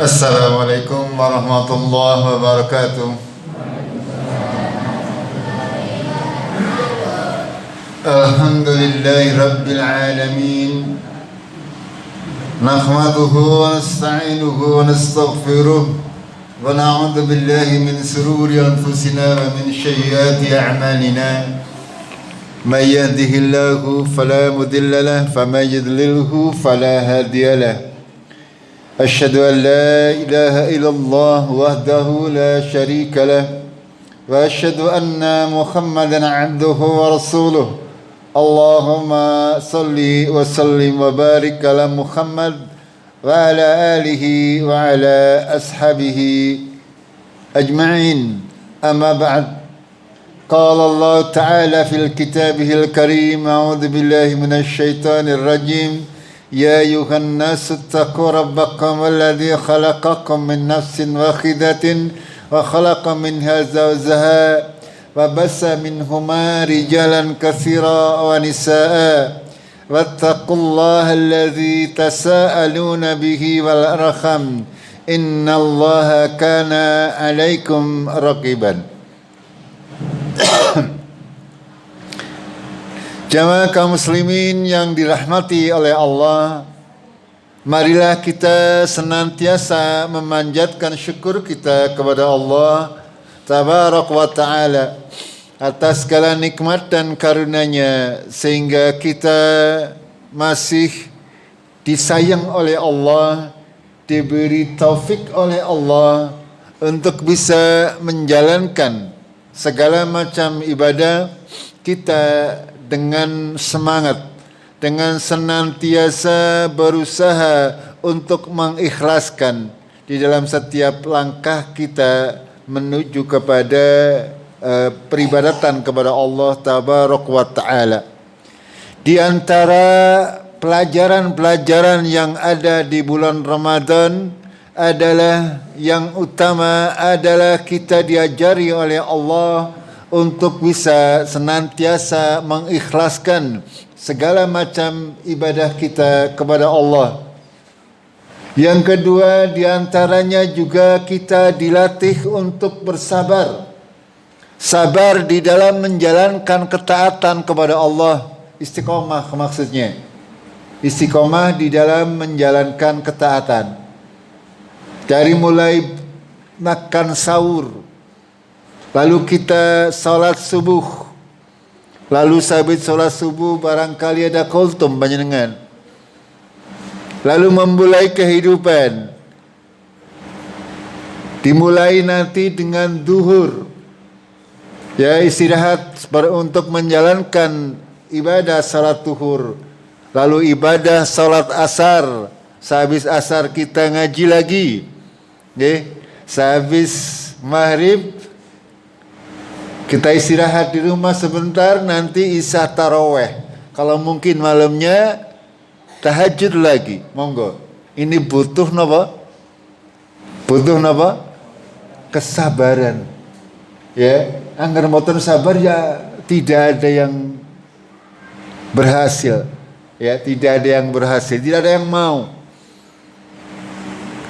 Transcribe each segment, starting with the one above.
Assalamualaikum warahmatullahi wabarakatuh. Alhamdulillahi rabbil alamin. Nahmaduhu wa nasta'inuhu wa nastaghfiruh wa na'udzu billahi min shururi anfusina wa min sayyiati a'malina. May yahdihillahu fala mudilla lahu wa may yudlilhu fala hadiya lahu. أشهد أن لا إله إلا الله وحده لا شريك له وأشهد أن محمدا عبده ورسوله اللهم صل وسلم وبارك على محمد وعلى آله وعلى أصحابه أجمعين أما بعد قال الله تعالى في كتابه الكريم أعوذ بالله من الشيطان الرجيم يا أيها الناس اتقوا ربكم الذي خلقكم من نفس واحدة وخلق منها زوجها وبث منهما رجالا كثيرا ونساء واتقوا الله الذي تساءلون به والأرحام إن الله كان عليكم رقيبا. Jamaah kaum muslimin yang dirahmati oleh Allah, marilah kita senantiasa memanjatkan syukur kita kepada Allah Tabarak wa Ta'ala atas segala nikmat dan karunia-Nya sehingga kita masih disayang oleh Allah, diberi taufik oleh Allah untuk bisa menjalankan segala macam ibadah kita dengan semangat, dengan senantiasa berusaha untuk mengikhlaskan di dalam setiap langkah kita menuju kepada peribadatan kepada Allah Tabarak wa Ta'ala. Di antara pelajaran-pelajaran yang ada di bulan Ramadan adalah yang utama adalah kita diajari oleh Allah untuk bisa senantiasa mengikhlaskan segala macam ibadah kita kepada Allah. Yang kedua, diantaranya juga kita dilatih untuk bersabar. Sabar di dalam menjalankan ketaatan kepada Allah. Istiqomah maksudnya. Istiqomah di dalam menjalankan ketaatan. Dari mulai makan sahur, lalu kita salat subuh. Lalu sabit salat subuh barangkali ada kultum panjenengan. Lalu memulai kehidupan. Dimulai nanti dengan duhur. Ya, istirahat untuk menjalankan ibadah salat duhur. Lalu ibadah salat asar. Sehabis asar kita ngaji lagi. Ya, sehabis maghrib kita istirahat di rumah sebentar, nanti isya taraweh. Kalau mungkin malamnya tahajud lagi, monggo. Ini butuh napa? Butuh napa? Kesabaran. Ya, anggar mboten sabar ya tidak ada yang berhasil. Ya, tidak ada yang berhasil, tidak ada yang mau.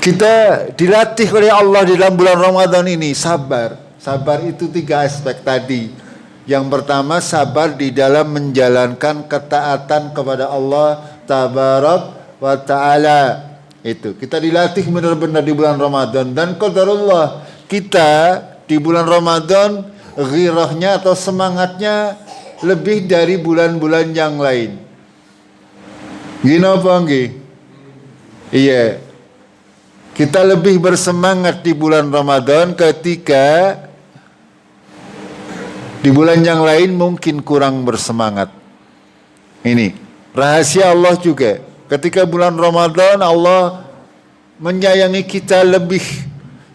Kita dilatih oleh Allah di dalam bulan Ramadan ini sabar. Sabar itu 3 aspek tadi. Yang pertama, sabar di dalam menjalankan ketaatan kepada Allah Tabarak wa Ta'ala. Itu kita dilatih benar-benar di bulan Ramadan. Dan qadarullah, kita di bulan Ramadan ghirahnya atau semangatnya lebih dari bulan-bulan yang lain. Gini apa nggih? Iya. Kita lebih bersemangat di bulan Ramadan ketika di bulan yang lain mungkin kurang bersemangat. Ini rahasia Allah juga. Ketika bulan Ramadan Allah menyayangi kita lebih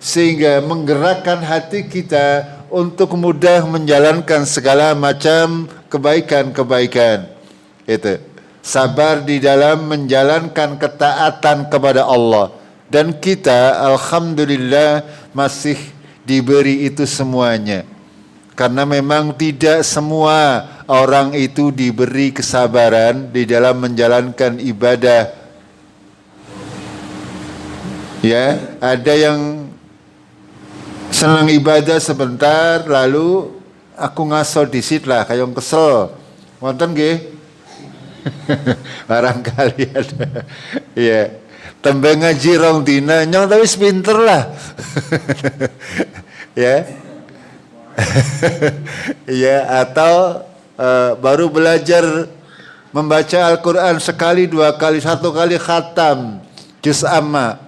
sehingga menggerakkan hati kita untuk mudah menjalankan segala macam kebaikan-kebaikan. Itu sabar di dalam menjalankan ketaatan kepada Allah. Dan kita alhamdulillah masih diberi itu semuanya. Karena memang tidak semua orang itu diberi kesabaran di dalam menjalankan ibadah Ya, ada yang senang ibadah sebentar lalu aku ngaso disit lah kayak kesel. Wonten nggih? Barangkali ada. Iya. Tembe ngaji rong dina nyong tapi pinter lah. Ya. Iya, atau baru belajar membaca Al-Quran sekali, dua kali, satu kali khatam juz amma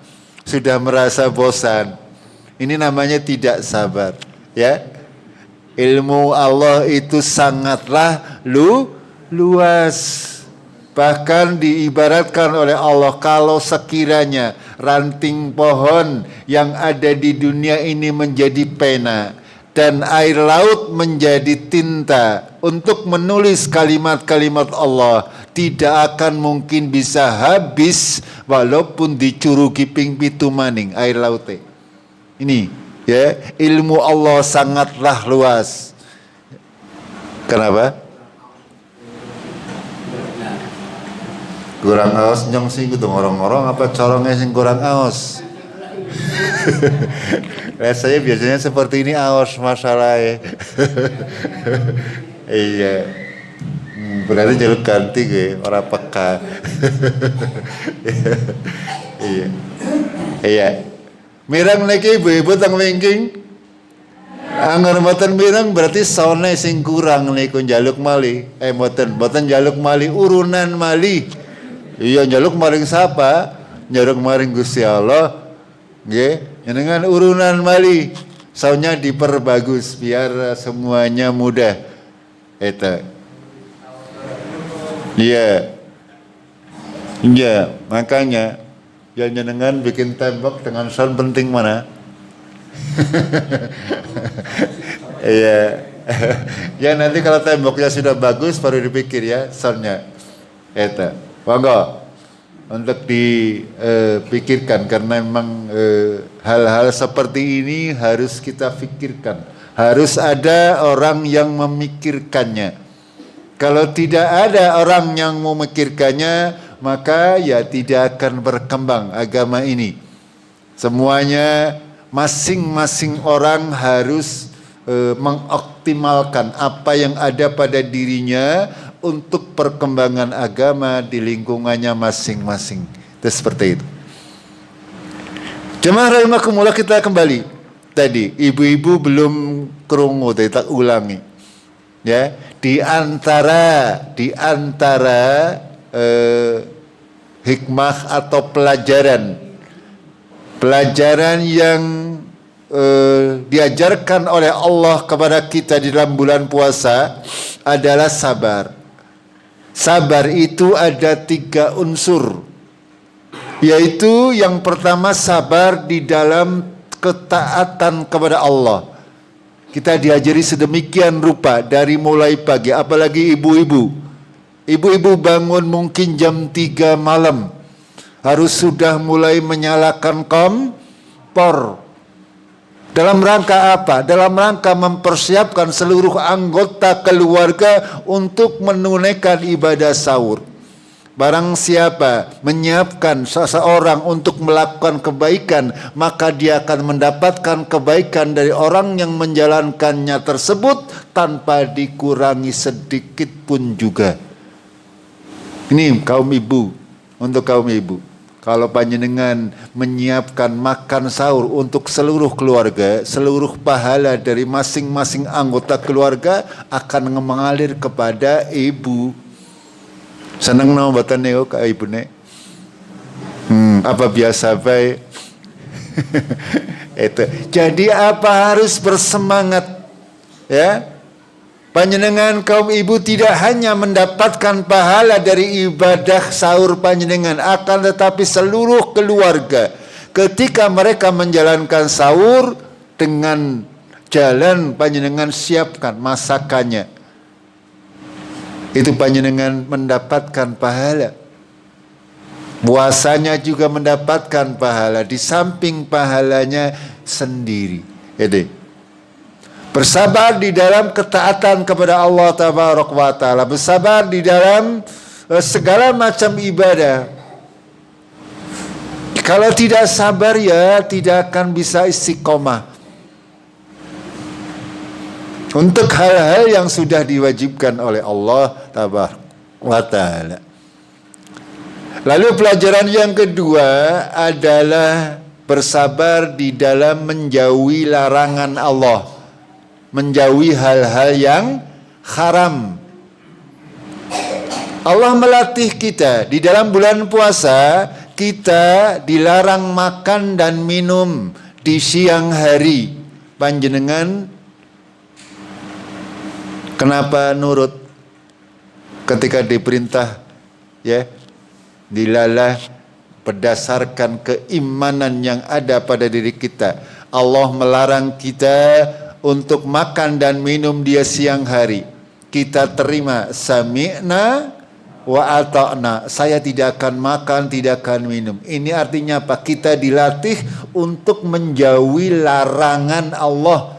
sudah merasa bosan. Ini namanya tidak sabar, ya. Ilmu Allah itu sangatlah luas. Bahkan diibaratkan oleh Allah, kalau sekiranya ranting pohon yang ada di dunia ini menjadi pena dan air laut menjadi tinta untuk menulis kalimat-kalimat Allah, tidak akan mungkin bisa habis walaupun dicurugi ping pitu maning air lautnya. Ini ya, ilmu Allah sangatlah luas. Kenapa? Kurang aos nyong sing kudu ngorong-ngorong apa corongnya sing kurang aos? Saya biasanya seperti ini aos masalahnya. Iya. Berarti jalur ganti gue orang peka. Iya. Iya. Mirang lagi ibu-ibu tang wingking. Anggar mboten mirang berarti sone sing kurang niku njaluk mali. Mboten njaluk mali, urunan mali. Iya, njaluk maring sapa? Njaluk maring Gusti Allah. Nggih, jenengan urunan mali. Saunya diperbagus biar semuanya mudah. Eta. Iya. Iya, makanya ya jenengan bikin tembok dengan sound penting mana? Iya. Ya nanti kalau temboknya sudah bagus baru dipikir ya soundnya. Eta. Monggo untuk dipikirkan karena memang hal-hal seperti ini harus kita pikirkan. Harus ada orang yang memikirkannya. Kalau tidak ada orang yang memikirkannya, maka ya tidak akan berkembang agama ini. Semuanya masing-masing orang harus mengoptimalkan apa yang ada pada dirinya untuk perkembangan agama di lingkungannya masing-masing. Itu seperti itu. Jemaah rahimakumullah, kita kembali. Tadi ibu-ibu belum krungu, tadi tak ulangi. Ya, di antara hikmah atau pelajaran yang diajarkan oleh Allah kepada kita di dalam bulan puasa adalah sabar. Sabar itu ada 3 unsur, yaitu yang pertama sabar di dalam ketaatan kepada Allah. Kita diajari sedemikian rupa dari mulai pagi, apalagi ibu-ibu. Ibu-ibu bangun mungkin jam 3 malam, harus sudah mulai menyalakan kompor. Dalam rangka apa? Dalam rangka mempersiapkan seluruh anggota keluarga untuk menunaikan ibadah sahur. Barang siapa menyiapkan seseorang untuk melakukan kebaikan, maka dia akan mendapatkan kebaikan dari orang yang menjalankannya tersebut tanpa dikurangi sedikit pun juga. Ini kaum ibu, untuk kaum ibu. Kalau panjenengan menyiapkan makan sahur untuk seluruh keluarga, seluruh pahala dari masing-masing anggota keluarga akan mengalir kepada ibu. Senang nama batan neo ke ibu ne? Apa biasa baik? Itu. Jadi apa harus bersemangat, ya? Panjenengan kaum ibu tidak hanya mendapatkan pahala dari ibadah sahur panjenengan, akan tetapi seluruh keluarga ketika mereka menjalankan sahur dengan jalan panjenengan siapkan masakannya, itu panjenengan mendapatkan pahala. Puasanya juga mendapatkan pahala di samping pahalanya sendiri. Jadi bersabar di dalam ketaatan kepada Allah Tabaraka wa Ta'ala. Bersabar di dalam segala macam ibadah. Kalau tidak sabar ya tidak akan bisa istiqomah untuk hal-hal yang sudah diwajibkan oleh Allah Tabaraka wa Ta'ala. Lalu pelajaran yang kedua adalah bersabar di dalam menjauhi larangan Allah, menjauhi hal-hal yang haram. Allah melatih kita di dalam bulan puasa, kita dilarang makan dan minum di siang hari. Panjenengan kenapa nurut ketika diperintah? Ya, dilalah berdasarkan keimanan yang ada pada diri kita. Allah melarang kita untuk makan dan minum di siang hari. Kita terima, sami'na wa ata'na. Saya tidak akan makan, tidak akan minum. Ini artinya apa? Kita dilatih untuk menjauhi larangan Allah.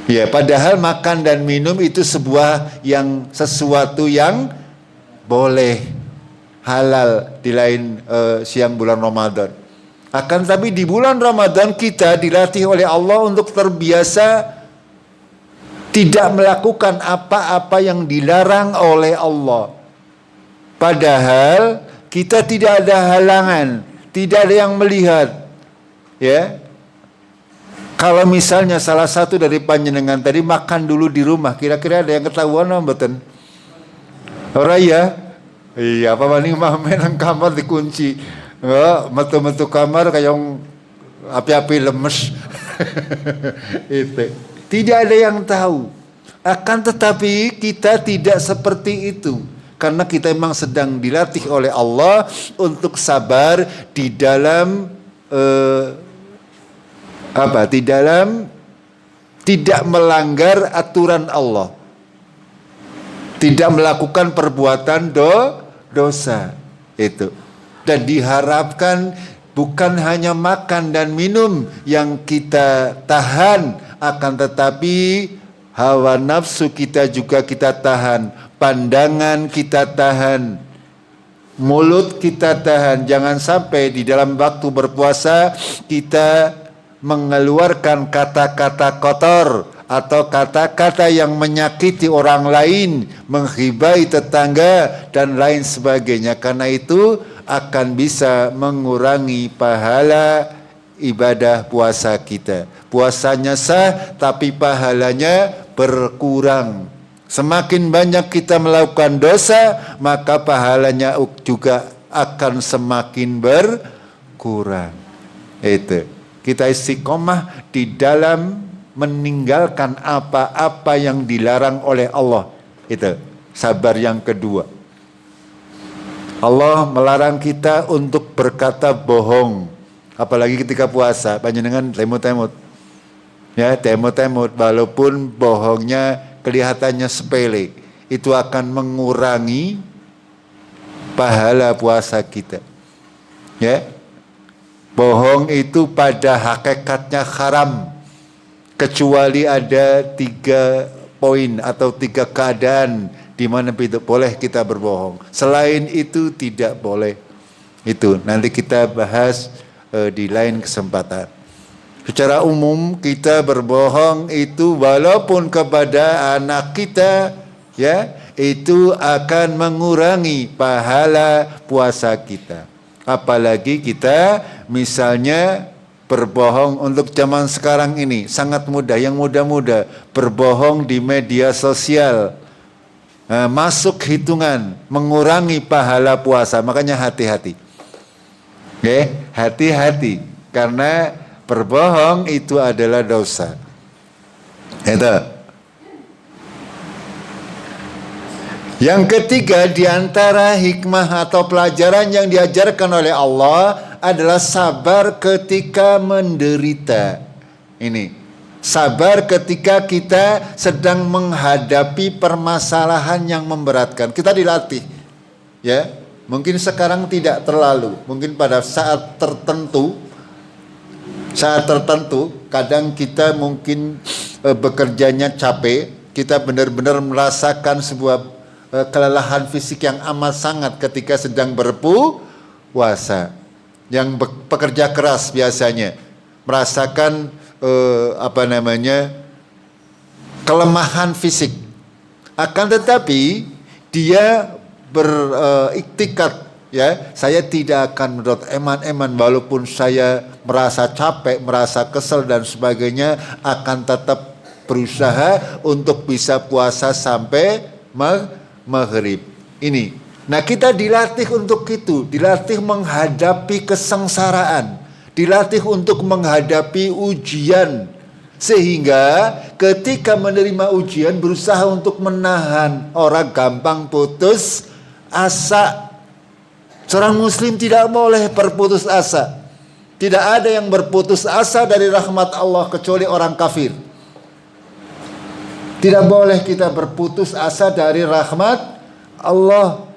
Ya, padahal makan dan minum itu sesuatu yang boleh, halal di lain siang bulan Ramadan. Akan tapi di bulan Ramadan kita dilatih oleh Allah untuk terbiasa tidak melakukan apa-apa yang dilarang oleh Allah. Padahal kita tidak ada halangan, tidak ada yang melihat. Ya. Kalau misalnya salah satu dari panjenengan tadi makan dulu di rumah, kira-kira ada yang ketahuan apa mboten? Ora ya? Iya, apa maning mamen nang kamar dikunci. Metu-metu kamar kayak api-api lemes. Itu. Tidak ada yang tahu. Akan tetapi kita tidak seperti itu. Karena kita memang sedang dilatih oleh Allah untuk sabar di dalam tidak melanggar aturan Allah, tidak melakukan perbuatan dosa itu. Dan diharapkan bukan hanya makan dan minum yang kita tahan, akan tetapi hawa nafsu kita juga kita tahan, pandangan kita tahan, mulut kita tahan. Jangan sampai di dalam waktu berpuasa kita mengeluarkan kata-kata kotor atau kata-kata yang menyakiti orang lain, menghibai tetangga dan lain sebagainya. Karena itu akan bisa mengurangi pahala ibadah puasa kita. Puasanya sah tapi pahalanya berkurang. Semakin banyak kita melakukan dosa, maka pahalanya juga akan semakin berkurang. Itu. Kita istiqomah di dalam meninggalkan apa-apa yang dilarang oleh Allah. Itu sabar yang kedua. Allah melarang kita untuk berkata bohong, apalagi ketika puasa. Panjenengan temut-temut, ya temut-temut, walaupun bohongnya kelihatannya sepele, itu akan mengurangi pahala puasa kita. Ya, bohong itu pada hakikatnya haram, kecuali ada 3 poin atau 3 keadaan di mana boleh kita berbohong. Selain itu tidak boleh. Itu nanti kita bahas di lain kesempatan. Secara umum kita berbohong itu walaupun kepada anak kita, ya, itu akan mengurangi pahala puasa kita. Apalagi kita misalnya berbohong untuk zaman sekarang ini sangat mudah. Yang muda-muda berbohong di media sosial, masuk hitungan, mengurangi pahala puasa. Makanya hati-hati. Oke, hati-hati. Karena berbohong itu adalah dosa. Itu. Yang ketiga di antara hikmah atau pelajaran yang diajarkan oleh Allah adalah sabar ketika menderita. Ini. Sabar ketika kita sedang menghadapi permasalahan yang memberatkan. Kita dilatih, ya. Mungkin sekarang tidak terlalu. Mungkin pada saat tertentu, kadang kita mungkin bekerjanya capek. Kita benar-benar merasakan sebuah kelelahan fisik yang amat sangat ketika sedang berpuasa. yang pekerja keras biasanya merasakan kelemahan fisik. Akan tetapi dia beriktikad, ya, saya tidak akan menurut eman-eman walaupun saya merasa capek, merasa kesel dan sebagainya, akan tetap berusaha untuk bisa puasa sampai maghrib. Ini. Nah, kita dilatih untuk itu, dilatih menghadapi kesengsaraan, dilatih untuk menghadapi ujian, sehingga ketika menerima ujian berusaha untuk menahan. Orang gampang putus asa. Seorang muslim tidak boleh berputus asa. Tidak ada yang berputus asa dari rahmat Allah kecuali orang kafir. Tidak boleh kita berputus asa dari rahmat Allah.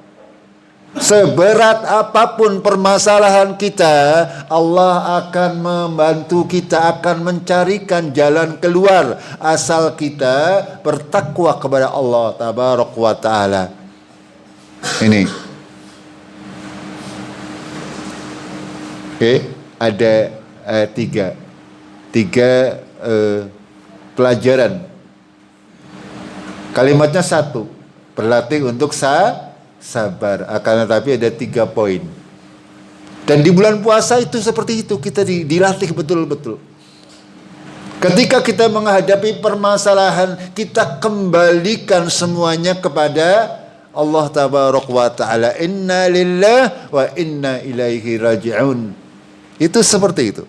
Seberat apapun permasalahan kita, Allah akan membantu kita, akan mencarikan jalan keluar, asal kita bertakwa kepada Allah tabaraka wa taala. Ini. Oke, ada tiga pelajaran. Kalimatnya satu, berlatih untuk sabar. Akan tetapi ada 3 poin. Dan di bulan puasa itu seperti itu, kita dilatih betul-betul. Ketika kita menghadapi permasalahan, kita kembalikan semuanya kepada Allah tabaraka wa ta'ala. Inna lillahi wa inna ilaihi raji'un. Itu seperti itu.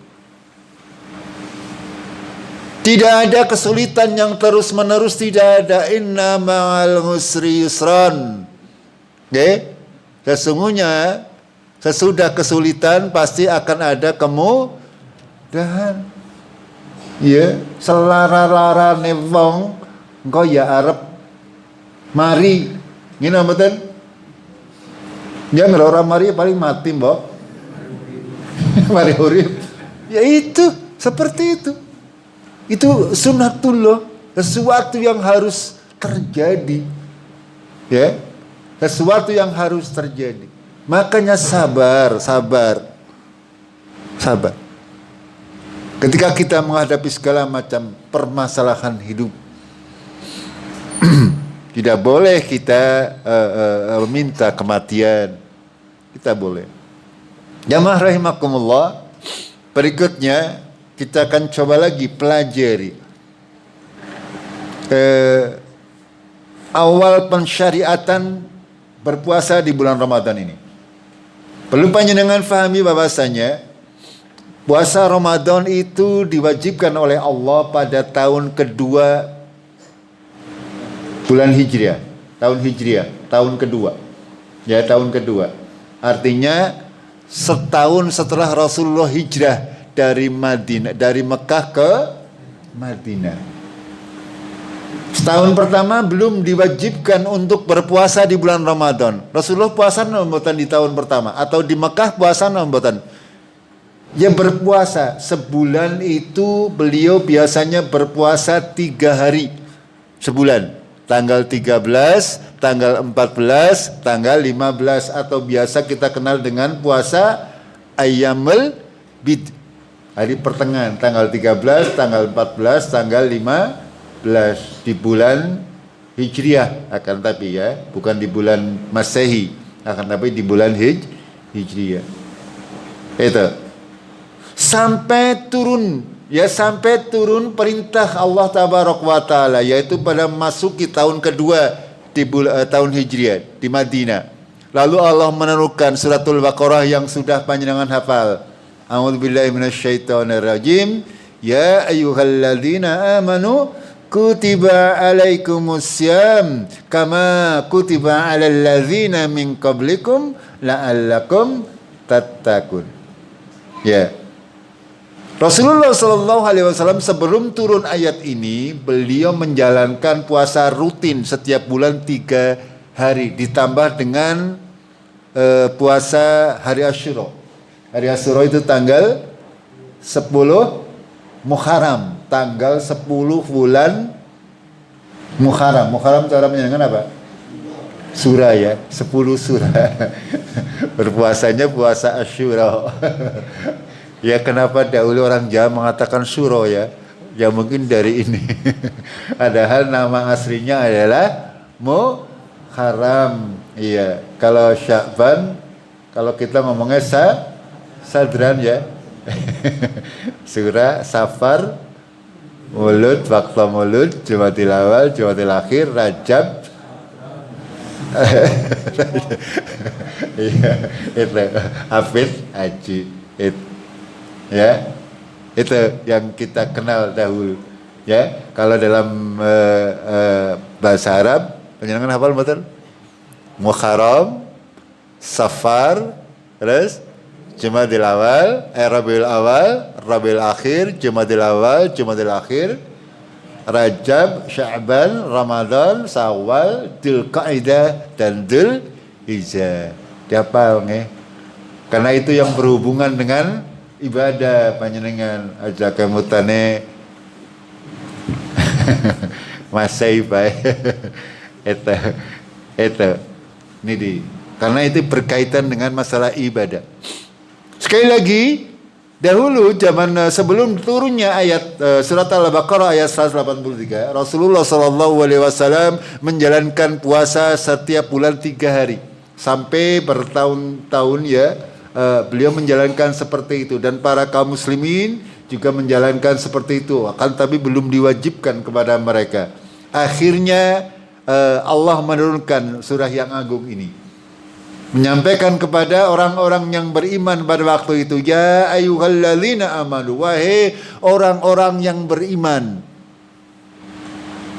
Tidak ada kesulitan yang terus-menerus, tidak ada. Inna ma'al usri yusran. Okay? Sesungguhnya sesudah kesulitan pasti akan ada kemudahan. Ya, selara-lara nevong engkau ya arep mari. Ngene mboten? Ya ngelora mari paling mati, mbok. Mari urip. Ya itu, seperti itu. Itu sunnatullah, sesuatu yang harus terjadi. Ya. Sesuatu yang harus terjadi. Makanya sabar. Ketika kita menghadapi segala macam permasalahan hidup, tidak boleh kita minta kematian. Kita boleh. Jamaah rahimakumullah. Berikutnya kita akan coba lagi pelajari awal pensyariatan berpuasa di bulan Ramadan ini. Perlu panjenengan fahami bahwasanya puasa Ramadan itu diwajibkan oleh Allah pada tahun kedua bulan Hijriah, tahun kedua. Ya, tahun kedua. Artinya setahun setelah Rasulullah hijrah dari Mekah ke Madinah. Setahun pertama belum diwajibkan untuk berpuasa di bulan Ramadan. Rasulullah puasa nombotan di tahun pertama, atau di Mekah puasa nombotan. Ya berpuasa sebulan itu beliau biasanya berpuasa 3 hari sebulan. Tanggal 13, tanggal 14, tanggal 15, atau biasa kita kenal dengan puasa Ayyamul Bid. Hari pertengahan, tanggal 13, tanggal 14, tanggal 15 di bulan Hijriah, akan tapi ya, bukan di bulan Masehi, akan tapi di bulan Hijriah. Itu. Sampai turun perintah Allah tabaraka wa taala, yaitu pada masuki tahun kedua di tahun Hijriah di Madinah. Lalu Allah menurunkan suratul Baqarah yang sudah panjenengan hafal. A'udzubillahi minasyaitonirrajim. Ya ayyuhalladzina amanu kutiba alaikumussyam kama kutiba alal ladzina min qablikum la'allakum tattaqun. Ya. Rasulullah SAW sebelum turun ayat ini, beliau menjalankan puasa rutin setiap bulan 3 hari, ditambah dengan puasa hari Asyura. Hari Asyura itu tanggal 10 Muharram, tanggal 10 bulan Muharram. Muharram cara menyatakan apa? surah ya, 10 surah. Berpuasanya puasa Asyura. Ya kenapa dahulu orang Jawa mengatakan suro ya? Ya mungkin dari ini. Padahal nama aslinya adalah Muharram. Iya, kalau Sya'ban, kalau kita ngomongnya Sadran ya. Surah, Safar, Mulud, Waktu Mulud, Jumatil Awal, Jumatil Akhir, Rajab. Iya, itu Hafid, Haji, itu ya, itu yang kita kenal dahulu ya. Kalau dalam bahasa Arab penyenangan hafal betul Muharram, Safar, terus Jumadil Awal, Rabiul Awal, Rabiul Akhir, Jumadil Awal, Jumadil Akhir, Rajab, Sya'ban, Ramadan, Syawal, Dzulqa'dah dan Dzulhijjah. Dihafal nggih? Karena itu yang berhubungan dengan ibadah panjenengan aja kemutane masai bae. Itu ini di karena itu berkaitan dengan masalah ibadah. Sekali lagi, dahulu zaman sebelum turunnya ayat surat Al-Baqarah ayat 183, Rasulullah SAW menjalankan puasa setiap bulan 3 hari sampai bertahun-tahun ya. Beliau menjalankan seperti itu dan para kaum muslimin juga menjalankan seperti itu, akan tapi belum diwajibkan kepada mereka. Akhirnya Allah menurunkan surah yang agung ini, menyampaikan kepada orang-orang yang beriman pada waktu itu, ya ayyuhalladzina amanu, wahai orang-orang yang beriman,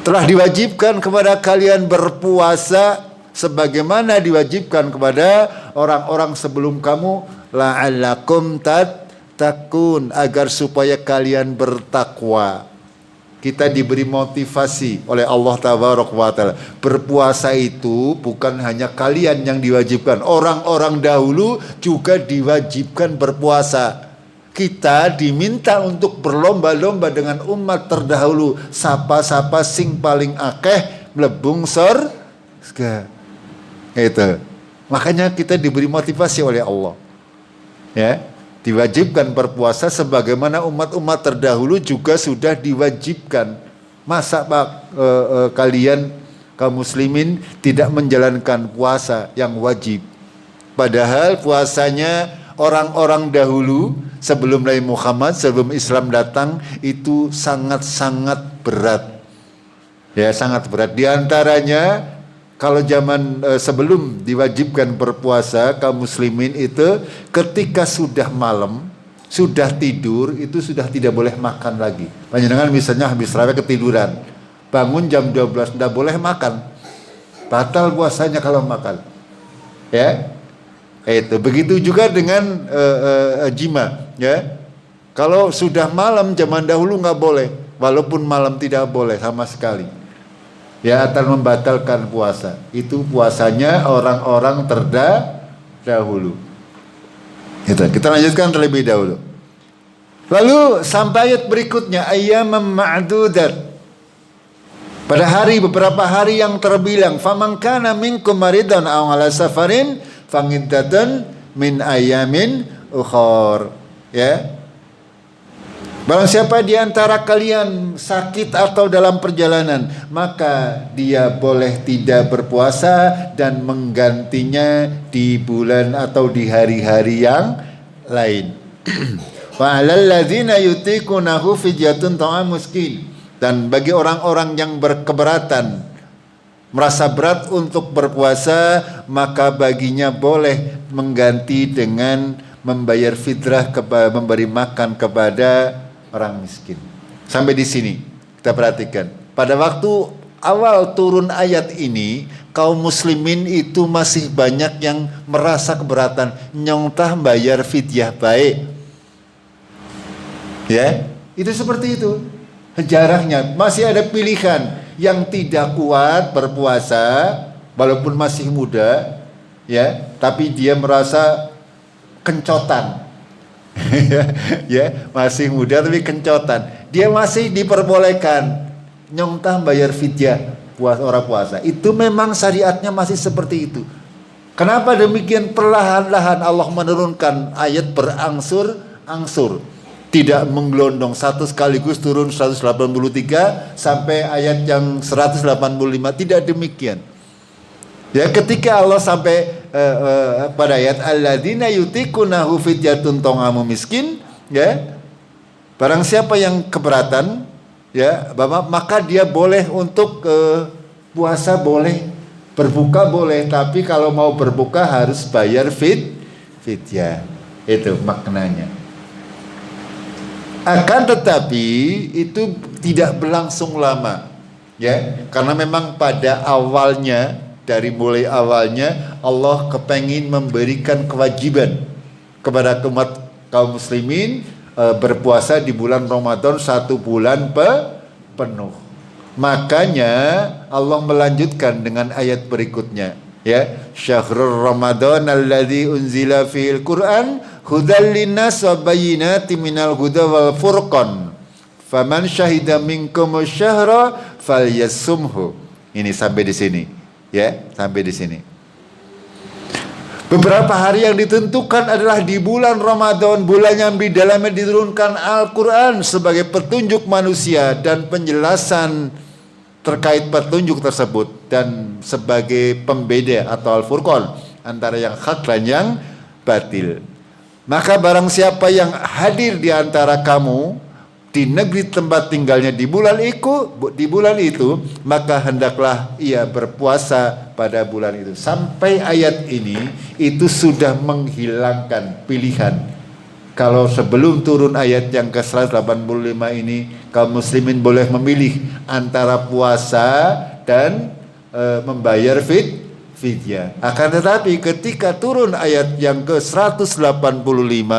telah diwajibkan kepada kalian berpuasa sebagaimana diwajibkan kepada orang-orang sebelum kamu, la'allakum tattaqun, agar supaya kalian bertakwa. Kita diberi motivasi oleh Allah Tabaraka wa Ta'ala. Berpuasa itu bukan hanya kalian yang diwajibkan, orang-orang dahulu juga diwajibkan berpuasa. Kita diminta untuk berlomba-lomba dengan umat terdahulu, sapa-sapa sing paling akeh mlebung surga. Itu. Makanya kita diberi motivasi oleh Allah. Ya, diwajibkan berpuasa sebagaimana umat-umat terdahulu juga sudah diwajibkan. Masa kalian kaum muslimin tidak menjalankan puasa yang wajib? Padahal puasanya orang-orang dahulu sebelum Nabi Muhammad, sebelum Islam datang itu sangat-sangat berat. Ya, sangat berat. Di antaranya kalau zaman sebelum diwajibkan berpuasa, kaum muslimin itu ketika sudah malam, sudah tidur, itu sudah tidak boleh makan lagi. Panjenengan misalnya habis raweh ketiduran, bangun jam 12, tidak boleh makan. Batal puasanya kalau makan. Ya, itu. Begitu juga dengan jima. Ya, kalau sudah malam zaman dahulu nggak boleh, walaupun malam tidak boleh sama sekali. Ya, akan membatalkan puasa. Itu puasanya orang-orang terdahulu. Kita lanjutkan terlebih dahulu. Lalu sampai ayat berikutnya, ayyamam ma'dudat. Pada hari, beberapa hari yang terbilang, faman kana minkum maridan aw ala safarin fangiddatun min ayamin ukhor. Ya. Barang siapa di antara kalian sakit atau dalam perjalanan, maka dia boleh tidak berpuasa dan menggantinya di bulan atau di hari-hari yang lain. Wa 'alal ladzina yutiqunahu fidyatun ta'am miskin. Dan bagi orang-orang yang berkeberatan, merasa berat untuk berpuasa, maka baginya boleh mengganti dengan membayar fitrah, memberi makan kepada orang miskin. Sampai di sini kita perhatikan. Pada waktu awal turun ayat ini, kaum muslimin itu masih banyak yang merasa keberatan, nyontah bayar fidyah baik. Ya, itu seperti itu. Sejarahnya masih ada pilihan yang tidak kuat berpuasa walaupun masih muda, ya, tapi dia merasa kencotan. Ya, masih muda tapi kencotan, dia masih diperbolehkan nyontah bayar fidyah. orang puasa. Itu memang syariatnya masih seperti itu. Kenapa demikian? Perlahan-lahan Allah menurunkan ayat berangsur-angsur. Tidak menggelondong satu sekaligus turun 183 sampai ayat yang 185. Tidak demikian. Ya, ketika Allah sampai pada ayat alladzina yutikunahu fidyatun ta'amu miskin, ya. Barang siapa yang keberatan, ya, Bapak, maka dia boleh untuk puasa boleh, berbuka boleh, tapi kalau mau berbuka harus bayar fidyah. Itu maknanya. Akan tetapi itu tidak berlangsung lama, ya, karena memang pada awalnya, dari mulai awalnya Allah kepengin memberikan kewajiban kepada umat kaum muslimin berpuasa di bulan Ramadan 1 bulan penuh. Makanya Allah melanjutkan dengan ayat berikutnya, ya, syahrul Ramadan alladzi unzila fihil Qur'an hudal linnas wa bayyinatin minal huda wal furqan faman syahida minkum syahra falyasumhu. Ini sampai di sini. Ya, sampai di sini. Beberapa hari yang ditentukan adalah di bulan Ramadan, bulan yang di dalamnya diturunkan Al-Quran sebagai petunjuk manusia dan penjelasan terkait petunjuk tersebut, dan sebagai pembeda atau Al-Furqan antara yang hak dan yang batil. Maka barang siapa yang hadir di antara kamu di negeri tempat tinggalnya di bulan itu, maka hendaklah ia berpuasa pada bulan itu. Sampai ayat ini itu sudah menghilangkan pilihan. Kalau sebelum turun ayat yang ke-185 ini, kaum muslimin boleh memilih antara puasa dan membayar fidyah. Akan tetapi ketika turun ayat yang ke-185,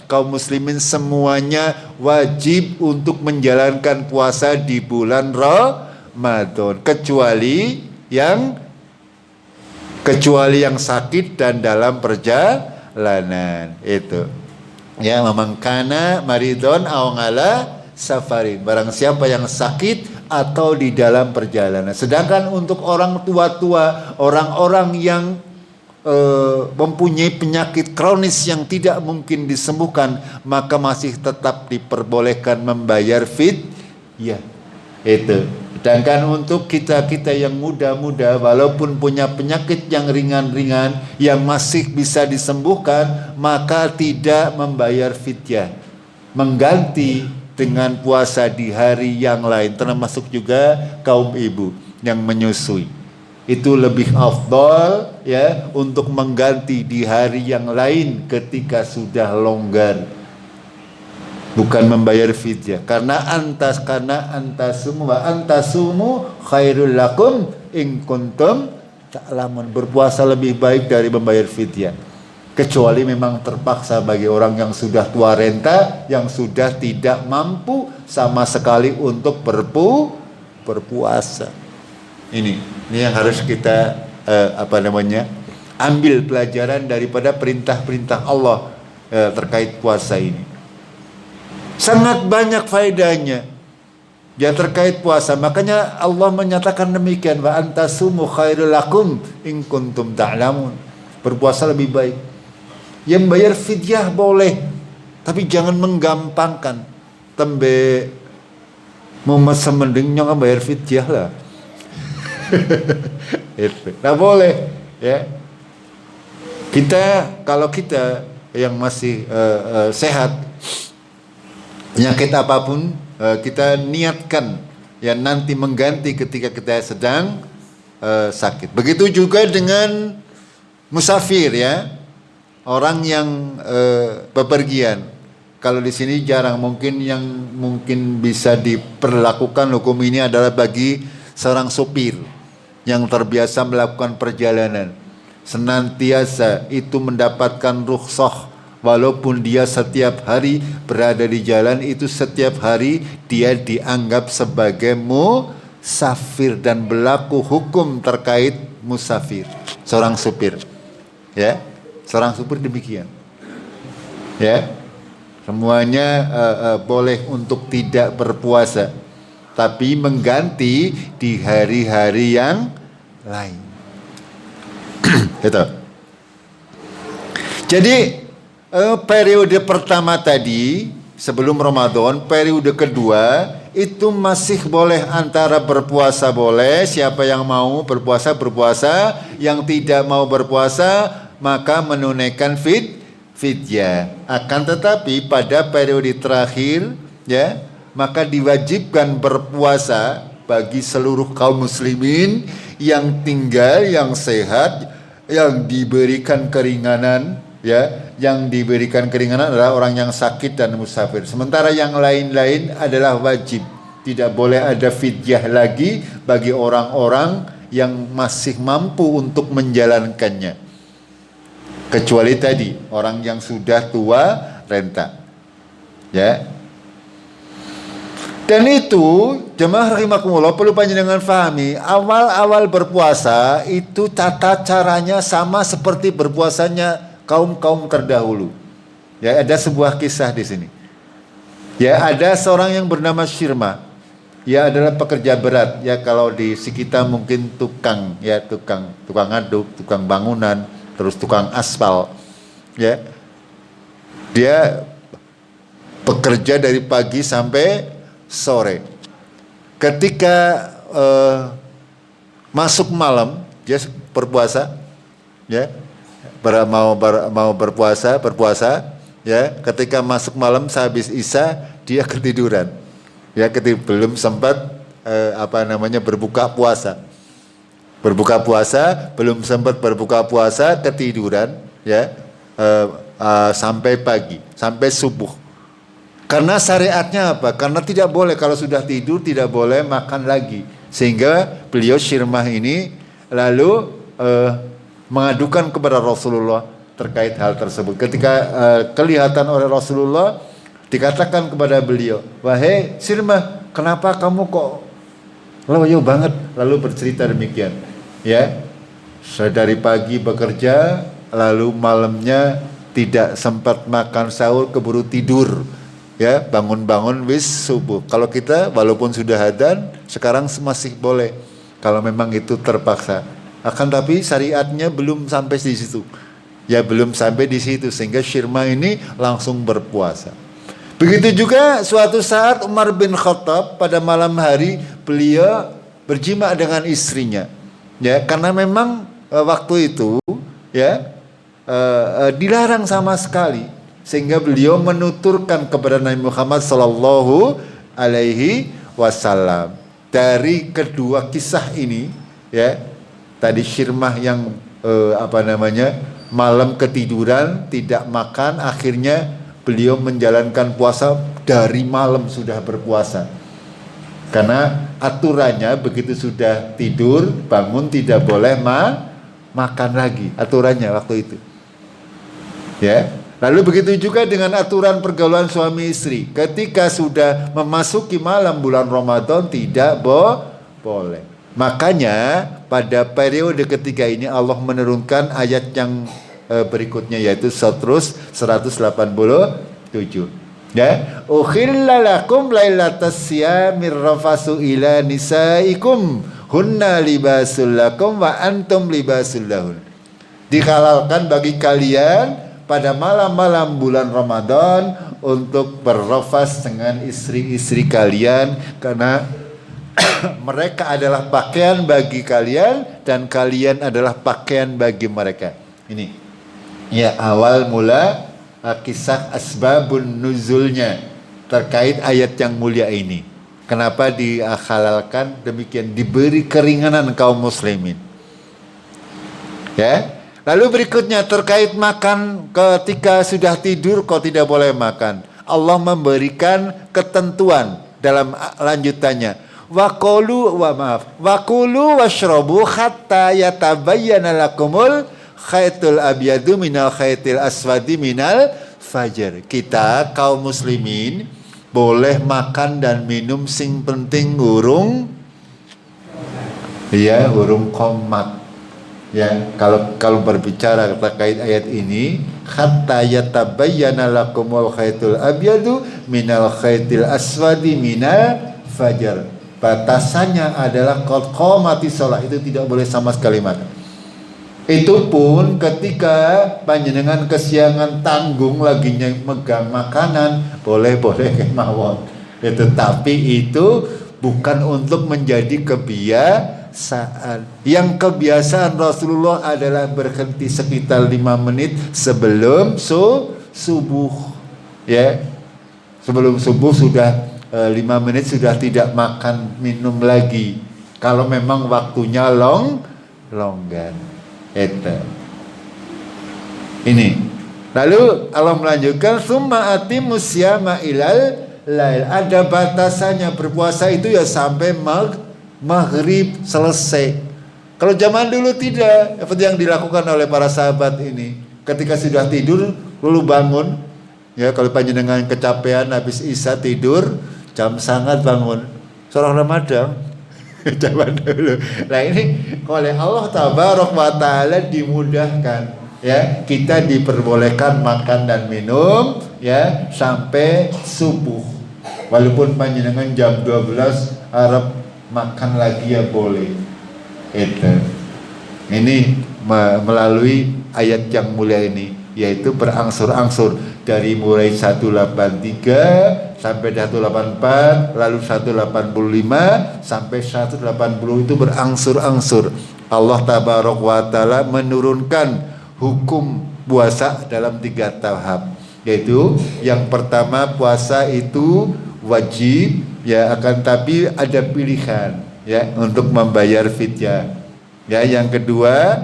kaum muslimin semuanya wajib untuk menjalankan puasa di bulan Ramadan, kecuali yang sakit dan dalam perjalanan. Itu, ya, memang kana maridon aw ngala safarin, barang siapa yang sakit atau di dalam perjalanan. Sedangkan untuk orang tua-tua, orang-orang yang mempunyai penyakit kronis yang tidak mungkin disembuhkan, maka masih tetap diperbolehkan membayar fidyah. Itu. Sedangkan untuk kita-kita yang muda-muda, walaupun punya penyakit yang ringan-ringan yang masih bisa disembuhkan, maka tidak membayar fidyah, mengganti dengan puasa di hari yang lain, termasuk juga kaum ibu yang menyusui. Itu lebih afdal, ya, untuk mengganti di hari yang lain ketika sudah longgar, bukan membayar fidyah. Karena antasumu khairul lakum in kuntum ta'lamun. Berpuasa lebih baik dari membayar fidyah, kecuali memang terpaksa bagi orang yang sudah tua renta, yang sudah tidak mampu sama sekali untuk berpuasa. Ini yang harus kita ambil pelajaran daripada perintah-perintah Allah terkait puasa ini. Sangat banyak faedahnya ya terkait puasa. Makanya Allah menyatakan demikian, wa antasumu khairul lakum in kuntum ta'lamun. Berpuasa lebih baik. Yang bayar fidyah boleh, tapi jangan menggampangkan. Tembe mau mending nyong bayar fidyah lah. Itu nggak boleh, ya. Kalau kita yang masih sehat, penyakit apapun, kita niatkan ya nanti mengganti ketika kita sedang sakit. Begitu juga dengan musafir, ya, orang yang bepergian. Kalau di sini jarang, mungkin yang mungkin bisa diperlakukan hukum ini adalah bagi seorang sopir yang terbiasa melakukan perjalanan, senantiasa itu mendapatkan rukhsah, walaupun dia setiap hari berada di jalan, itu setiap hari dia dianggap sebagai musafir dan berlaku hukum terkait musafir, seorang supir, ya, seorang supir demikian, ya, semuanya boleh untuk tidak berpuasa. tapi mengganti di hari-hari yang lain. Gitu. Jadi periode pertama tadi sebelum Ramadan, periode kedua itu masih boleh, antara berpuasa boleh, siapa yang mau berpuasa berpuasa, yang tidak mau berpuasa maka menunaikan fidyah. Akan tetapi pada periode terakhir ya, maka diwajibkan berpuasa bagi seluruh kaum muslimin yang tinggal, yang sehat, yang diberikan keringanan ya, yang diberikan keringanan adalah orang yang sakit dan musafir. Sementara yang lain-lain adalah wajib. Tidak boleh ada fidyah lagi bagi orang-orang yang masih mampu untuk menjalankannya. Kecuali tadi orang yang sudah tua renta. Ya. Dan itu jemaah rahimakumullah perlu panjenengan fahami, awal-awal berpuasa itu tata caranya sama seperti berpuasanya kaum-kaum terdahulu. Ya, ada sebuah kisah di sini. Ya, ada seorang yang bernama Syirma. Ya, adalah pekerja berat. Ya, kalau di sekitar mungkin tukang, ya tukang aduk, tukang bangunan, terus tukang aspal. Ya. Dia bekerja dari pagi sampai sore. Ketika masuk malam, dia berpuasa, ya. Mau berpuasa, ya. Ketika masuk malam sehabis Isya dia ketiduran, ya, belum sempat berbuka puasa, belum sempat berbuka puasa, ketiduran, ya, sampai pagi, sampai subuh. Karena syariatnya apa? Karena tidak boleh, kalau sudah tidur tidak boleh makan lagi, sehingga beliau Syirmah ini lalu mengadukan kepada Rasulullah terkait hal tersebut. Ketika kelihatan oleh Rasulullah, dikatakan kepada beliau, wahai Syirmah, kenapa kamu kok loyo banget? Lalu bercerita demikian, ya, dari pagi bekerja, lalu malamnya tidak sempat makan sahur, keburu tidur, ya, bangun-bangun wis subuh. Kalau kita walaupun sudah adzan sekarang masih boleh kalau memang itu terpaksa. Akan tapi syariatnya belum sampai di situ. Ya, belum sampai di situ, sehingga Syirma ini langsung berpuasa. Begitu juga suatu saat Umar bin Khattab pada malam hari beliau berjima dengan istrinya. Ya, karena memang waktu itu ya dilarang sama sekali, sehingga beliau menuturkan kepada Nabi Muhammad sallallahu alaihi wasallam. Dari kedua kisah ini, ya, tadi Syirmah yang malam ketiduran, tidak makan, akhirnya beliau menjalankan puasa dari malam sudah berpuasa. Karena aturannya begitu sudah tidur, bangun tidak boleh makan lagi, aturannya waktu itu. Ya. Lalu begitu juga dengan aturan pergaulan suami istri. Ketika sudah memasuki malam bulan Ramadan tidak boleh. Makanya pada periode ketiga ini Allah menurunkan ayat yang berikutnya, yaitu terus 187. Ya, ukhilla lakum lailatas siyamir rafasu ila nisaikum hunna libasul lakum wa antum libasul lahun. Dihalalkan bagi kalian pada malam-malam bulan Ramadan untuk berrafas dengan istri-istri kalian, karena mereka adalah pakaian bagi kalian dan kalian adalah pakaian bagi mereka. Ini ya awal mula kisah asbabun nuzulnya terkait ayat yang mulia ini. Kenapa dihalalkan demikian, diberi keringanan kaum muslimin. Ya. Lalu berikutnya terkait makan, ketika sudah tidur kok tidak boleh makan. Allah memberikan ketentuan dalam lanjutannya. Wakulu washrabu hatta yatabayyana lakumul khaytul abyadu minal khaytil aswadi minal fajr. Kita kaum muslimin boleh makan dan minum, sing penting urung qomat. Ya, kalau berbicara terkait ayat ini, hatta yatabayyana lakumul khaytul abyadu minal khaytil aswadi minal fajar. batasannya adalah qad qamatis shalah, itu tidak boleh sama sekali makan. Itu pun ketika panjenengan kesiangan tanggung lagi megang makanan, boleh kemawon. Itu tapi itu bukan untuk menjadi kebiasaan. Yang kebiasaan Rasulullah adalah berhenti sekitar 5 menit sebelum subuh. Ya. Sebelum subuh sudah 5 menit sudah tidak makan minum lagi. Kalau memang waktunya longgar. Itu. Ini. Lalu Allah melanjutkan summa atimus syama ilal lail. Ada batasannya, berpuasa itu ya sampai maghrib selesai. Kalau zaman dulu tidak, seperti yang dilakukan oleh para sahabat ini. Ketika sudah tidur lalu bangun, ya kalau panjenengan kecapean habis isya tidur, jam sangat bangun. Seorang Ramadan zaman dulu. Nah ini oleh Allah Tabaraka wa Ta'ala dimudahkan, ya kita diperbolehkan makan dan minum ya sampai subuh. Walaupun panjenengan jam 12 Arab makan lagi ya boleh. Itu. Ini melalui ayat yang mulia ini, yaitu berangsur-angsur dari mulai 183 sampai 184, lalu 185 sampai 180, itu berangsur-angsur. Allah Tabaraka wa Ta'ala menurunkan hukum puasa dalam 3 tahap, yaitu yang pertama puasa itu wajib, ya akan tapi ada pilihan ya untuk membayar fidyah. Ya, yang kedua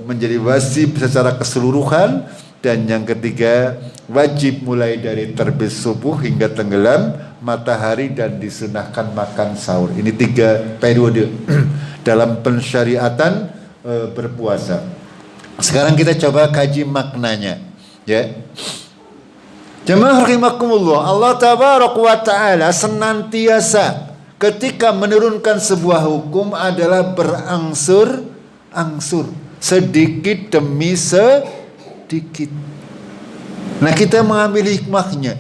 menjadi wajib secara keseluruhan, dan yang ketiga wajib mulai dari terbit subuh hingga tenggelam matahari dan disunahkan makan sahur. Ini 3 periode dalam pensyariatan berpuasa. Sekarang kita coba kaji maknanya, ya. Jemaah rahimakumullah, Allah Tabaraka wa Ta'ala senantiasa ketika menurunkan sebuah hukum adalah berangsur-angsur, sedikit demi sedikit. Nah, kita mengambil hikmahnya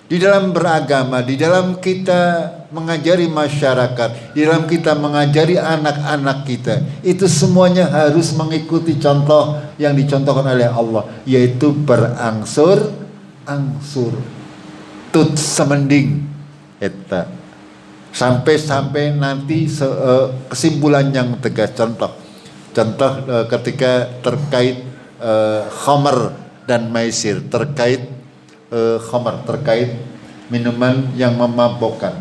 di dalam beragama, di dalam kita mengajari masyarakat, di dalam kita mengajari anak-anak kita. Itu semuanya harus mengikuti contoh yang dicontohkan oleh Allah, yaitu berangsur-angsur. Tut semending eta. Sampai nanti kesimpulan yang tegas. Contoh ketika terkait khamar dan maisir, terkait khamar, terkait minuman yang memabukkan.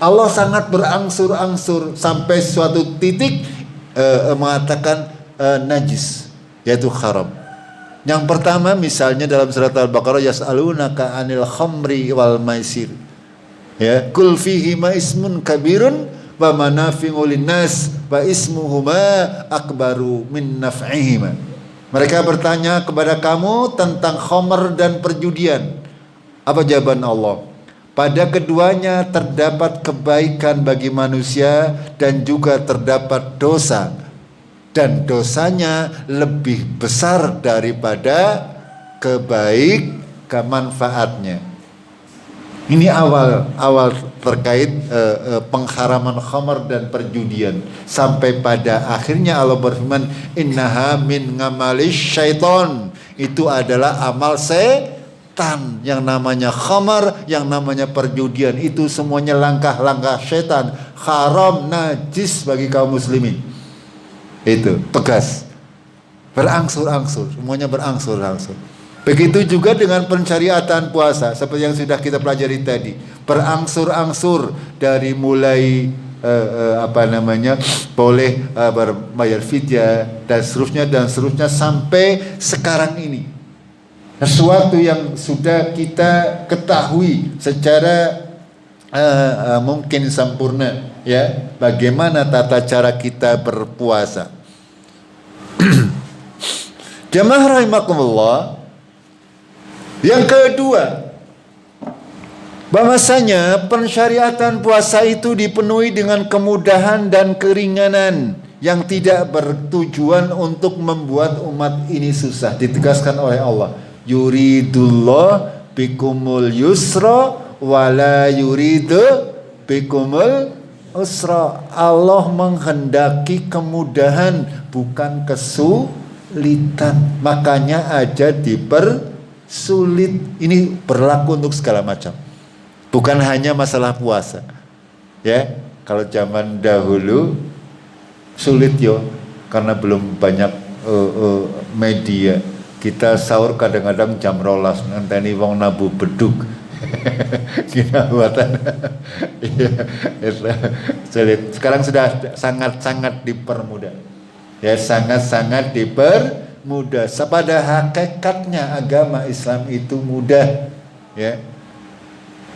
Allah sangat berangsur-angsur sampai suatu titik mengatakan najis, yaitu haram. Yang pertama misalnya dalam surat Al-Baqarah, yas'alunaka 'anil khamri wal maisir. Ya, kul fihima ismun kabirun wa manafi'u linnas wa ismuhuma akbaru min naf'ihima. Mereka bertanya kepada kamu tentang khamr dan perjudian. Apa jawaban Allah? Pada keduanya terdapat kebaikan bagi manusia dan juga terdapat dosa. Dan dosanya lebih besar daripada kemanfaatnya. Ini awal terkait pengharaman khamar dan perjudian, sampai pada akhirnya Allah berfirman innaha min ngamalis syaiton, itu adalah amal setan. Yang namanya khamar, yang namanya perjudian, itu semuanya langkah-langkah setan, haram, najis bagi kaum muslimin. Itu tegas, berangsur-angsur, semuanya berangsur-angsur. Begitu juga dengan pensyariatan puasa, seperti yang sudah kita pelajari tadi, berangsur-angsur dari mulai boleh berbayar fidyah dan seterusnya sampai sekarang ini. Sesuatu yang sudah kita ketahui secara mungkin sempurna, ya, bagaimana tata cara kita berpuasa. Jamaah rahimakumullah. Yang kedua, bahwasanya pensyariatan puasa itu dipenuhi dengan kemudahan dan keringanan yang tidak bertujuan untuk membuat umat ini susah. Ditegaskan oleh Allah, yuridullah bikumul yusra wala yuridu bikumul usra. Allah menghendaki kemudahan, bukan kesulitan. Makanya aja dipersulit. Ini berlaku untuk segala macam. Bukan hanya masalah puasa. Ya, kalau zaman dahulu sulit yo, karena belum banyak media. Kita sahur kadang-kadang jam 12 ngenteni wong nabu beduk. Kita buatan. Sulit. Sekarang sudah sangat-sangat dipermudah. Ya, sangat-sangat dipermudah. Pada hakikatnya agama Islam itu mudah. Ya.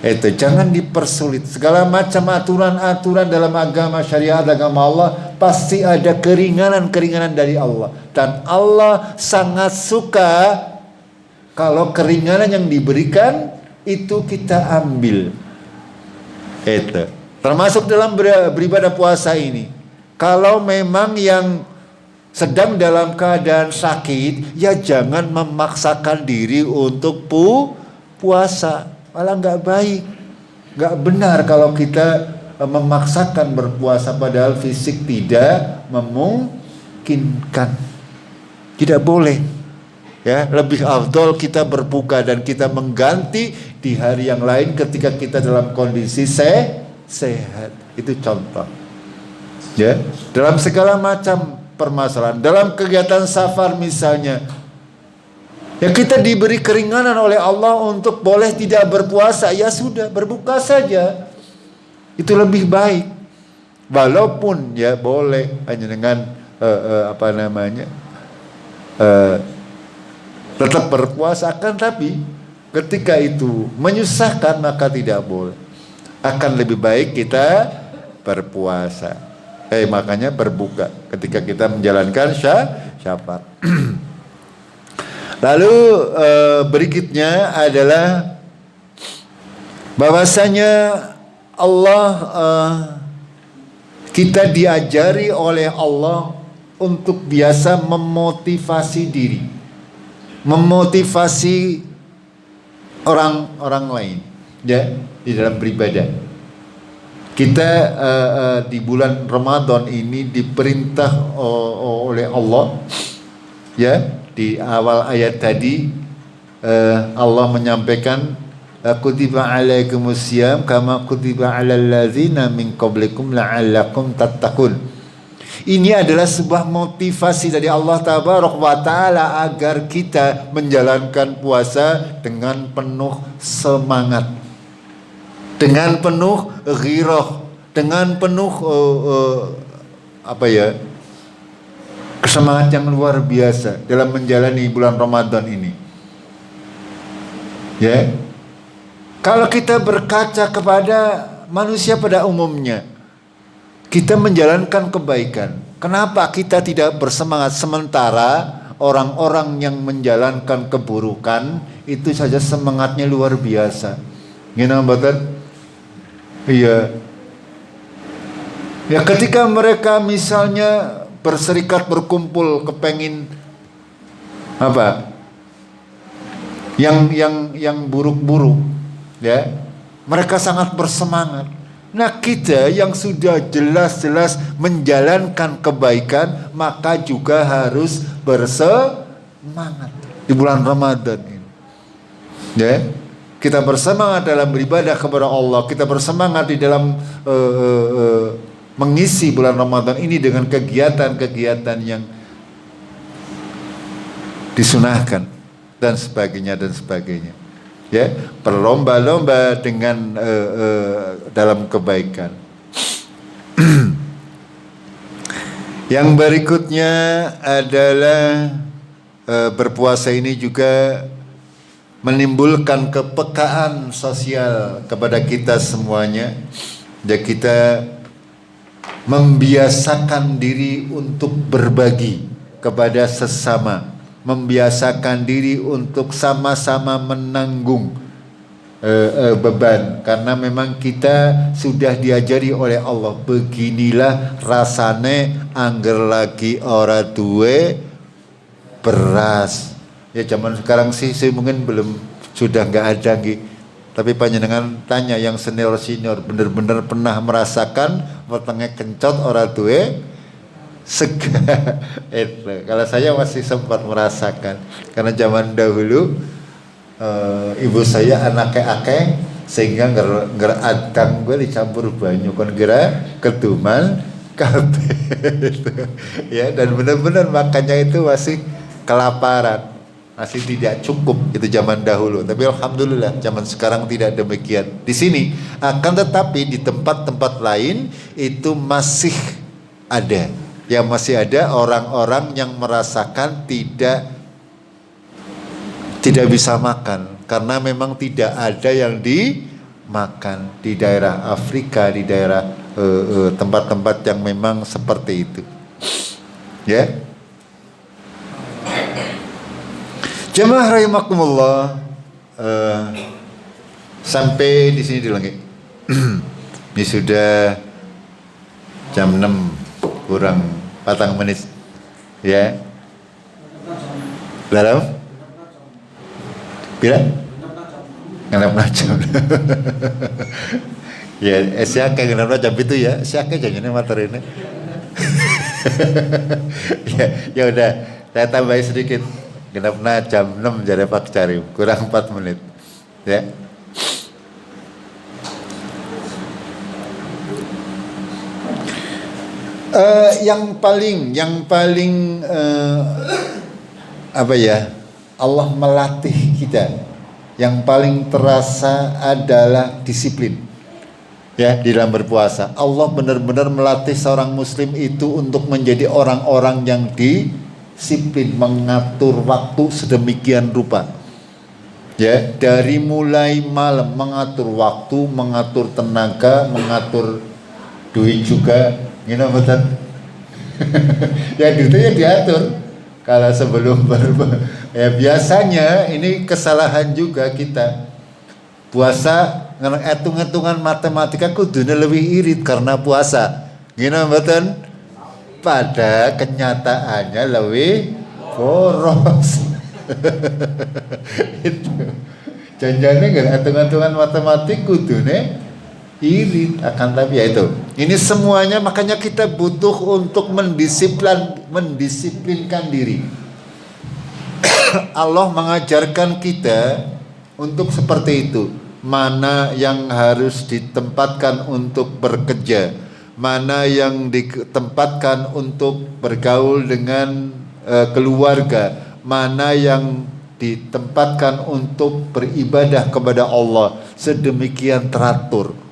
Itu jangan dipersulit. Segala macam aturan-aturan dalam agama syariat, agama Allah, pasti ada keringanan-keringanan dari Allah. Dan Allah sangat suka kalau keringanan yang diberikan itu kita ambil. Itu termasuk dalam beribadah puasa ini. Kalau memang yang sedang dalam keadaan sakit, ya jangan memaksakan diri untuk puasa. Malah nggak baik, nggak benar kalau kita memaksakan berpuasa padahal fisik tidak memungkinkan. Tidak boleh. Ya, lebih afdol kita berbuka dan kita mengganti di hari yang lain ketika kita dalam kondisi sehat. Itu contoh. Ya, dalam segala macam permasalahan, dalam kegiatan safar misalnya, ya kita diberi keringanan oleh Allah untuk boleh tidak berpuasa, ya sudah berbuka saja. Itu lebih baik. Walaupun ya boleh hanya dengan tetap berpuasa, akan tapi ketika itu menyusahkan maka tidak boleh. Akan lebih baik kita berpuasa. Makanya berbuka ketika kita menjalankan syafaat. Lalu berikutnya adalah bahwasanya Allah kita diajari oleh Allah untuk biasa memotivasi diri, memotivasi orang lain, ya, di dalam beribadah. Kita di bulan Ramadan ini diperintah oleh Allah, ya. Di awal ayat tadi Allah menyampaikan kutiba alaikumusiyam kama kutiba alal ladzina min qablikum la'allakum tattaqun. Ini adalah sebuah motivasi dari Allah Tabaraka wa Ta'ala agar kita menjalankan puasa dengan penuh semangat, dengan penuh ghirah, dengan penuh semangat yang luar biasa dalam menjalani bulan Ramadan ini. Ya. Kalau kita berkaca kepada manusia pada umumnya, kita menjalankan kebaikan. Kenapa kita tidak bersemangat, sementara orang-orang yang menjalankan keburukan itu saja semangatnya luar biasa. Gimana mboten? Iya. Ya, ketika mereka misalnya berserikat, berkumpul, kepengin yang buruk-buruk, ya, mereka sangat bersemangat. Nah, kita yang sudah jelas-jelas menjalankan kebaikan, maka juga harus bersemangat di bulan Ramadan ini. Ya, kita bersemangat dalam beribadah kepada Allah, kita bersemangat di dalam mengisi bulan Ramadan ini dengan kegiatan-kegiatan yang disunahkan dan sebagainya dan sebagainya. Ya, berlomba-lomba dengan dalam kebaikan. Yang berikutnya adalah berpuasa ini juga menimbulkan kepekaan sosial kepada kita semuanya. Ya, kita membiasakan diri untuk berbagi kepada sesama, membiasakan diri untuk sama-sama menanggung beban, karena memang kita sudah diajari oleh Allah, beginilah rasane angger lagi ora duwe beras. Ya, zaman sekarang sih mungkin belum, sudah nggak ada gitu. Tapi panjenengan tanya yang senior-senior, benar-benar pernah merasakan wetenge kencot ora duwe sega. Itu. Kalau saya masih sempat merasakan karena zaman dahulu ibu saya anaknya akeh sehingga nger adang gue dicampur banyu kon kira keduman kabeh. Ya, dan benar-benar makannya itu masih kelaparan, masih tidak cukup itu zaman dahulu. Tapi alhamdulillah zaman sekarang tidak demikian. Di sini akan tetapi di tempat-tempat lain itu masih ada. Yang masih ada orang-orang yang merasakan tidak bisa makan karena memang tidak ada yang dimakan di daerah Afrika, di daerah tempat-tempat yang memang seperti itu. Ya. Jemaah rahimakumullah, sampai di sini dulu nggih. Ini sudah jam 6 kurang 4 menit. Ya. Dalam? Bila? Ngenap jam. Ya, siapa yang ngenap jam itu ya? Siapa jangan materi ini? Ya udah, saya tambahin sedikit. Genapna jam 6 jadi Pak Cari, kurang 4 menit. Ya. Yang paling apa ya? Allah melatih kita. Yang paling terasa adalah disiplin. Ya, di dalam berpuasa. Allah benar-benar melatih seorang muslim itu untuk menjadi orang-orang yang disiplin, mengatur waktu sedemikian rupa. Ya, dari mulai malam mengatur waktu, mengatur tenaga, mengatur duit juga, betul. Ya duitnya diatur. Kalau sebelum ya biasanya ini kesalahan juga kita. Puasa hitung-hitungan matematika kudune lebih irit karena puasa. Betul. Pada kenyataannya lebih boros. Itu. Janjane hitung-hitungan matematik kudune irit akan tapi ya itu. Ini semuanya makanya kita butuh untuk mendisiplinkan diri. Allah mengajarkan kita untuk seperti itu. Mana yang harus ditempatkan untuk bekerja, mana yang ditempatkan untuk bergaul dengan keluarga, mana yang ditempatkan untuk beribadah kepada Allah. Sedemikian teratur.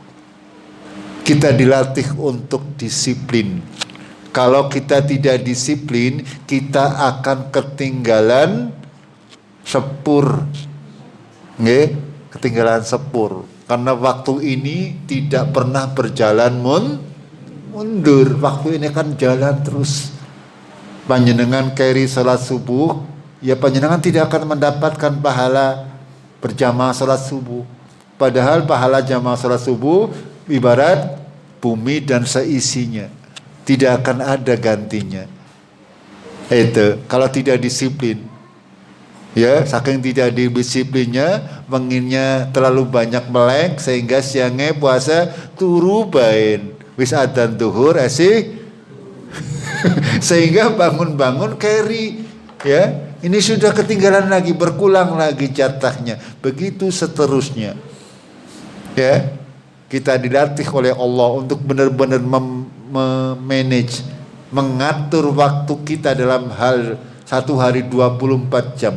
Kita dilatih untuk disiplin. Kalau kita tidak disiplin, kita akan ketinggalan sepur. Nggih, ketinggalan sepur. Karena waktu ini tidak pernah berjalan mundur. Waktu ini kan jalan terus. Panjenengan keri salat subuh, ya panjenengan tidak akan mendapatkan pahala berjamaah salat subuh. Padahal pahala jamaah salat subuh ibarat bumi dan seisinya, tidak akan ada gantinya. Itu kalau tidak disiplin, ya saking tidak disiplinnya, menginnya terlalu banyak melek sehingga siangnya puasa turu bain wis adzan zuhur sehingga bangun-bangun keri, ya ini sudah ketinggalan lagi, berkurang lagi jatahnya, begitu seterusnya. Ya, kita dilatih oleh Allah untuk benar-benar memanage, mengatur waktu kita dalam hal satu hari 24 jam.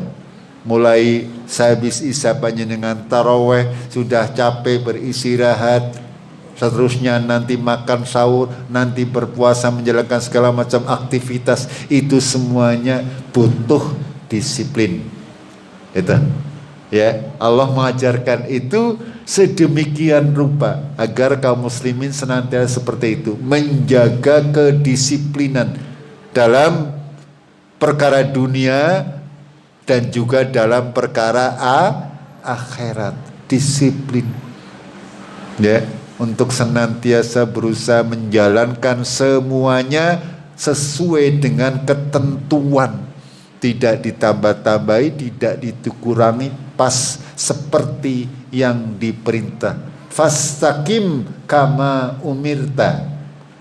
Mulai sehabis isya panjenengan taraweh sudah capek beristirahat, seterusnya nanti makan sahur, nanti berpuasa, menjalankan segala macam aktivitas, itu semuanya butuh disiplin. Itu. Ya, Allah mengajarkan itu sedemikian rupa agar kaum muslimin senantiasa seperti itu, menjaga kedisiplinan dalam perkara dunia dan juga dalam perkara akhirat. Disiplin, ya, untuk senantiasa berusaha menjalankan semuanya sesuai dengan ketentuan, tidak ditambah-tambahi, tidak dikurangi, pas seperti yang diperintah. Fastaqim kama umirta.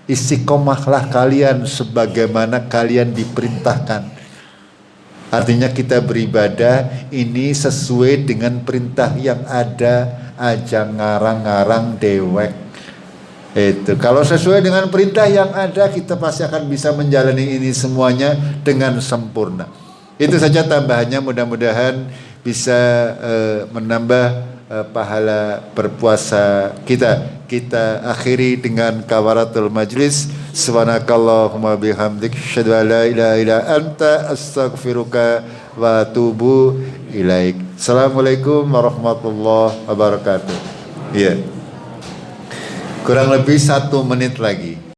istiqomahlah kalian sebagaimana kalian diperintahkan. Artinya kita beribadah ini sesuai dengan perintah yang ada, aja ngarang-ngarang dewek. Itu kalau sesuai dengan perintah yang ada, kita pasti akan bisa menjalani ini semuanya dengan sempurna. Itu saja tambahannya, mudah-mudahan bisa menambah pahala berpuasa kita. Kita akhiri dengan kafaratul majlis. Subhanakallahumma bihamdik, asyhadu an la ilaha illa anta, astaghfiruka wa atubu ilaik. Assalamualaikum warahmatullahi wabarakatuh. Iya. Kurang lebih 1 menit lagi.